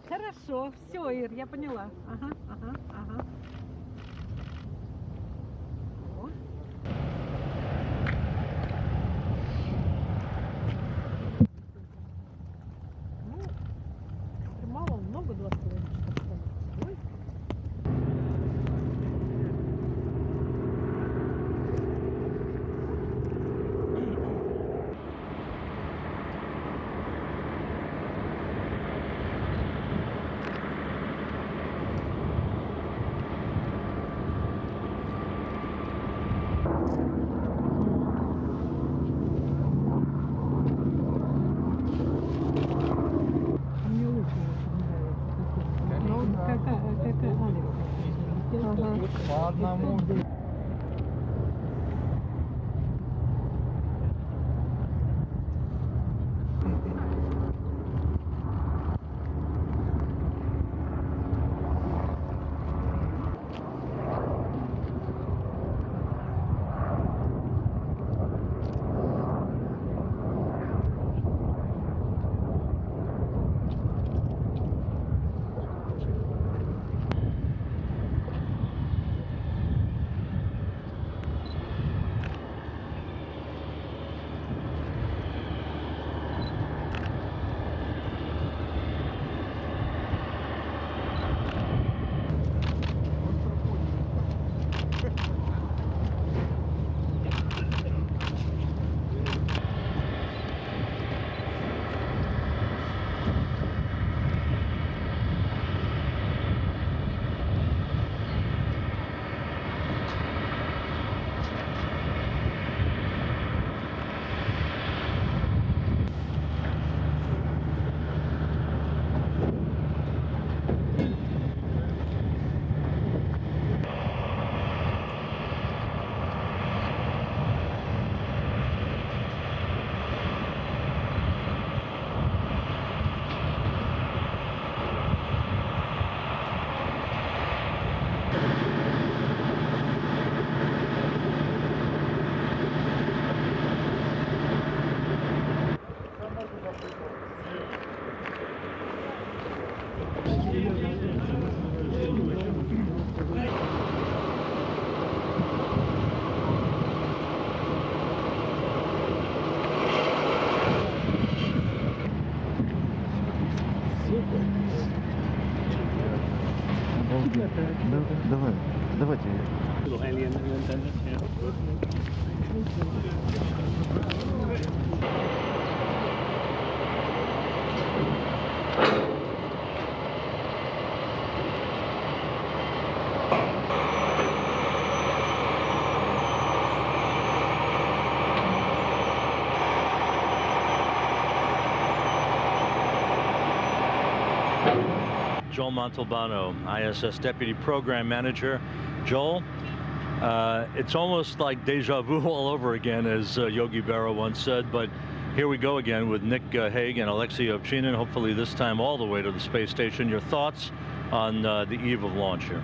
Хорошо, все, Ир, я поняла. Ага, ага, ага. О. Ну, экстремалов много, 2,5 часа. Ой. Мне лучше нравится. Ну, какая Алекс? По одному. Давайте. Joel Montalbano, ISS Deputy Program Manager. Joel, it's almost like deja vu all over again, as Yogi Berra once said, but here we go again with Nick Hague and Alexei Ovchinin, hopefully this time all the way to the space station. Your thoughts on the eve of launch here?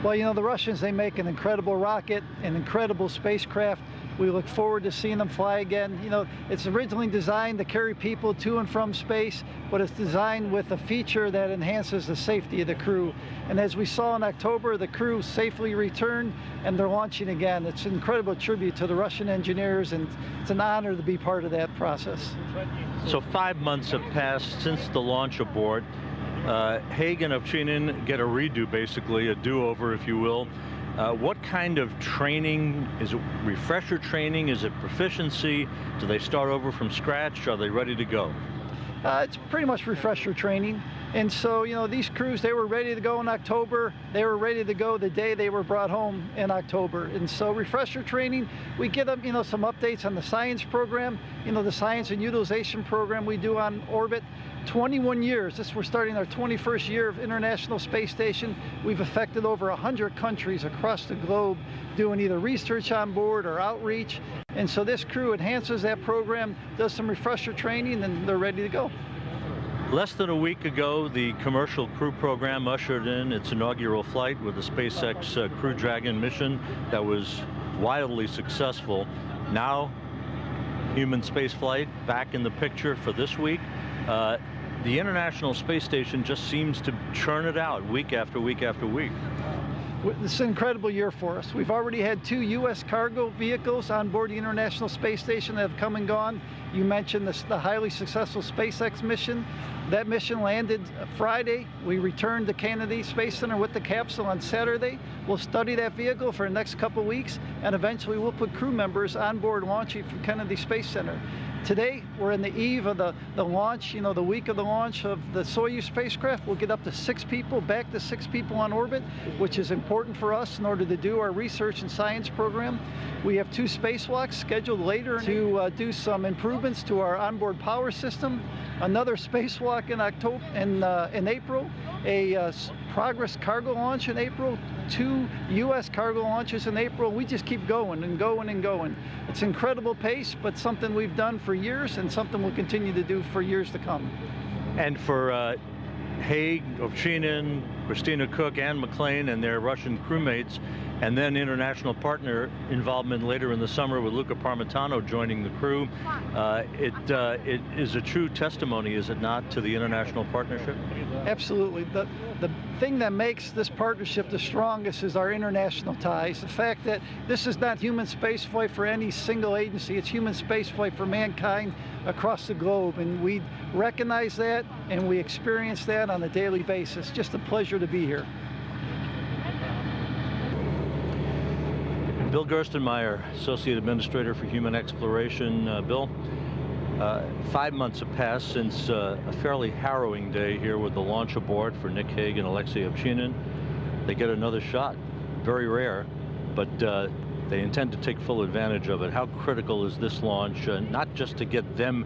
Well, you know, the Russians, they make an incredible rocket, an incredible spacecraft. We look forward to seeing them fly again. You know, it's originally designed to carry people to and from space, but it's designed with a feature that enhances the safety of the crew. And as we saw in October, the crew safely returned and they're launching again. It's an incredible tribute to the Russian engineers, and it's an honor to be part of that process. So 5 months have passed since the launch aboard. Hague and Ovchinin get a redo, basically, a do-over, if you will. What kind of training? Is it refresher training? Is it proficiency? Do they start over from scratch? Are they ready to go? It's pretty much refresher training. And so, these crews, they were ready to go in October. They were ready to go the day they were brought home in October. And so refresher training, we give them, some updates on the science program, the science and utilization program we do on orbit. 21 years, we're starting our 21st year of International Space Station. We've affected over 100 countries across the globe doing either research on board or outreach. And so this crew enhances that program, does some refresher training, and they're ready to go. Less than a week ago, the Commercial Crew Program ushered in its inaugural flight with the SpaceX Crew Dragon mission that was wildly successful. Now, human spaceflight back in the picture for this week. The International Space Station just seems to churn it out week after week after week. It's an incredible year for us. We've already had 2 U.S. cargo vehicles on board the International Space Station that have come and gone. You mentioned the highly successful SpaceX mission. That mission landed Friday. We returned to Kennedy Space Center with the capsule on Saturday. We'll study that vehicle for the next couple weeks, and eventually we'll put crew members on board launching from Kennedy Space Center. Today, we're in the eve of the launch, the week of the launch of the Soyuz spacecraft. We'll get up to 6 people, back to 6 people on orbit, which is important for us in order to do our research and science program. We have 2 spacewalks scheduled later to do some improvements to our onboard power system. Another spacewalk in April, a Progress cargo launch in April, 2 U.S. cargo launches in April. We just keep going and going and going. It's incredible pace, but something we've done for years and something we'll continue to do for years to come. And for Haig, Ovchinin, Christina Cook, and McLean and their Russian crewmates, and then international partner involvement later in the summer with Luca Parmitano joining the crew. It is a true testimony, is it not, to the international partnership? Absolutely. The thing that makes this partnership the strongest is our international ties. The fact that this is not human spaceflight for any single agency, it's human spaceflight for mankind across the globe, and we recognize that and we experience that on a daily basis. Just a pleasure to be here. Bill Gerstenmaier, Associate Administrator for Human Exploration. Bill, 5 months have passed since a fairly harrowing day here with the launch aboard for Nick Hague and Alexei Ovchinin. They get another shot, very rare, but they intend to take full advantage of it. How critical is this launch, not just to get them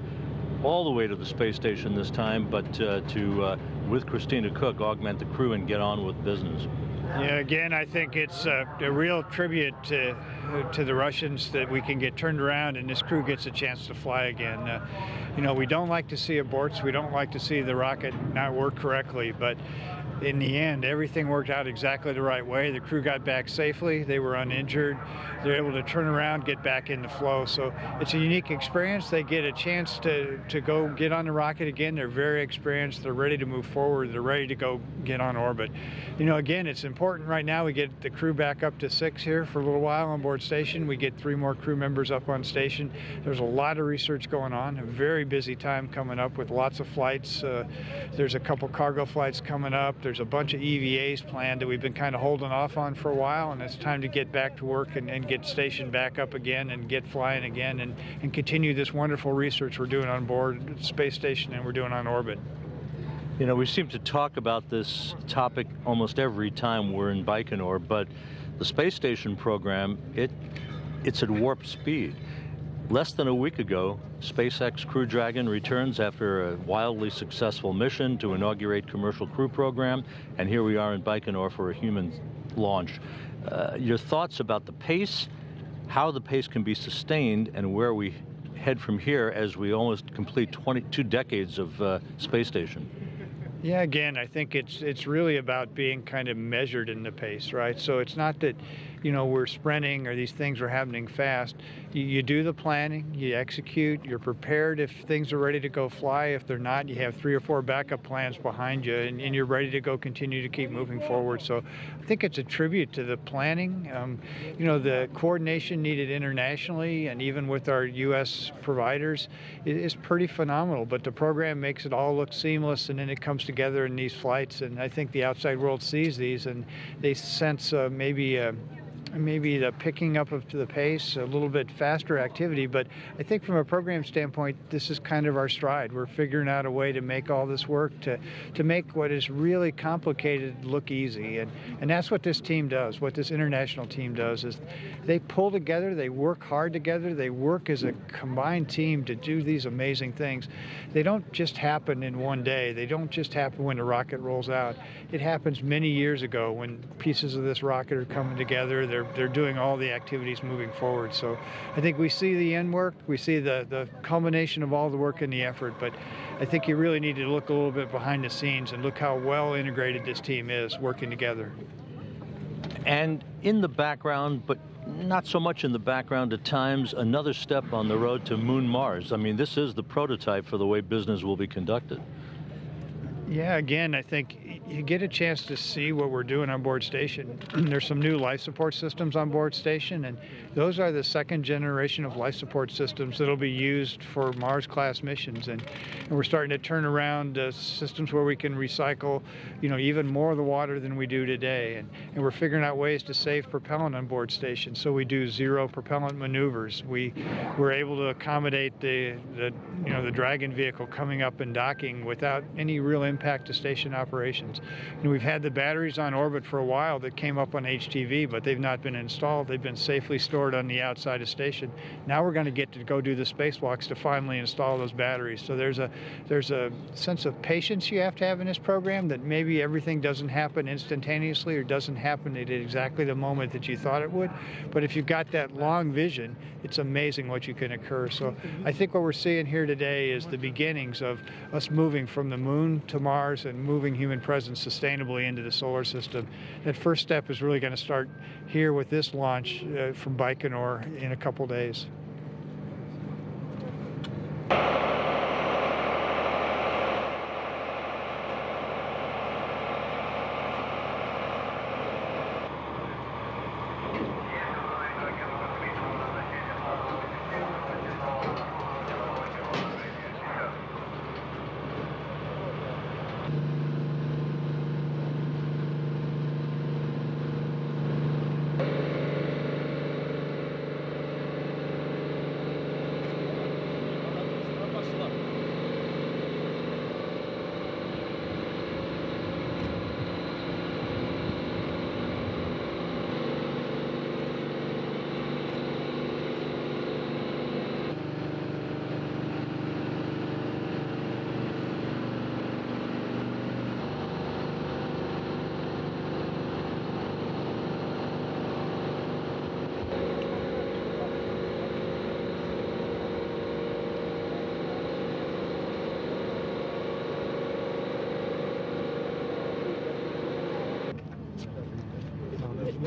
all the way to the space station this time, but to, with Christina Cook, augment the crew and get on with business? Yeah, again, I think it's a real tribute to the Russians that we can get turned around and this crew gets a chance to fly again. We don't like to see aborts. We don't like to see the rocket not work correctly, but in the end, everything worked out exactly the right way. The crew got back safely. They were uninjured. They're able to turn around, get back into flow. So it's a unique experience. They get a chance to go get on the rocket again. They're very experienced. They're ready to move forward. They're ready to go get on orbit. Again, it's important right now we get the crew back up to 6 here for a little while on board station. We get 3 more crew members up on station. There's a lot of research going on. A very busy time coming up with lots of flights. There's a couple cargo flights coming up. There's a bunch of EVAs planned that we've been kind of holding off on for a while, and it's time to get back to work and get stationed back up again and get flying again and continue this wonderful research we're doing on board the space station and we're doing on orbit. We seem to talk about this topic almost every time we're in Baikonur, but the space station program, it's at warp speed. Less than a week ago, SpaceX Crew Dragon returns after a wildly successful mission to inaugurate Commercial Crew Program, and here we are in Baikonur for a human launch. Your thoughts about the pace, how the pace can be sustained, and where we head from here as we almost complete 22 decades of space station? Yeah, again, I think it's really about being kind of measured in the pace, right? So it's not that, we're sprinting or these things are happening fast. You do the planning, you execute, you're prepared if things are ready to go fly. If they're not, you have 3 or 4 backup plans behind you and you're ready to go continue to keep moving forward. So I think it's a tribute to the planning. The coordination needed internationally and even with our U.S. providers is pretty phenomenal, but the program makes it all look seamless and then it comes together in these flights, and I think the outside world sees these and they sense maybe maybe the picking up of to the pace, a little bit faster activity, but I think from a program standpoint, this is kind of our stride. We're figuring out a way to make all this work, to make what is really complicated look easy, and that's what this team does, what this international team does, is they pull together, they work hard together, they work as a combined team to do these amazing things. They don't just happen in one day, they don't just happen when the rocket rolls out. It happens many years ago when pieces of this rocket are coming together, they're doing all the activities moving forward. So I think we see the end work, we see the culmination of all the work and the effort, but I think you really need to look a little bit behind the scenes and look how well integrated this team is working together. And in the background, but not so much in the background at times, another step on the road to Moon Mars. I mean, this is the prototype for the way business will be conducted. Yeah, again, I think you get a chance to see what we're doing on board station. There's some new life support systems on board station, and those are the second generation of life support systems that'll be used for Mars-class missions. And we're starting to turn around systems where we can recycle, even more of the water than we do today. And we're figuring out ways to save propellant on board station. So we do zero propellant maneuvers. We're able to accommodate the Dragon vehicle coming up and docking without any real impact to station operations. We've had the batteries on orbit for a while that came up on HTV, but they've not been installed. They've been safely stored on the outside of station. Now we're going to get to go do the spacewalks to finally install those batteries. So there's a sense of patience you have to have in this program, that maybe everything doesn't happen instantaneously or doesn't happen at exactly the moment that you thought it would. But if you've got that long vision, it's amazing what you can occur. So I think what we're seeing here today is the beginnings of us moving from the moon to Mars and moving human presence sustainably into the solar system. That first step is really going to start here with this launch from Baikonur in a couple days.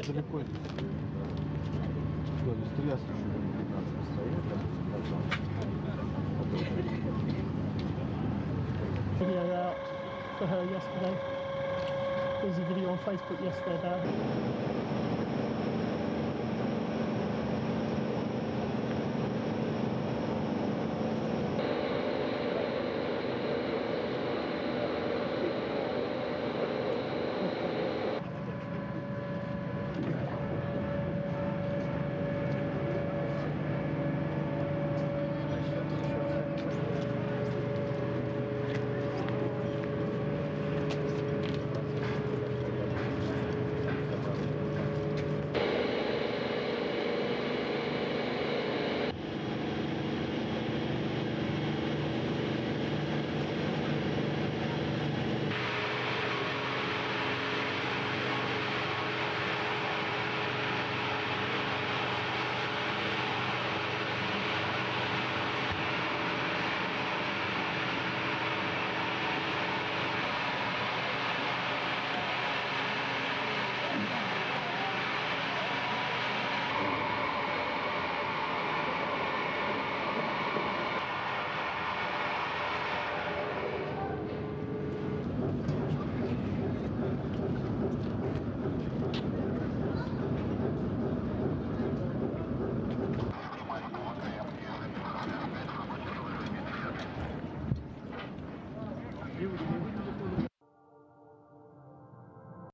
Далеко. Video out for her yesterday. There's a video on Facebook yesterday about her.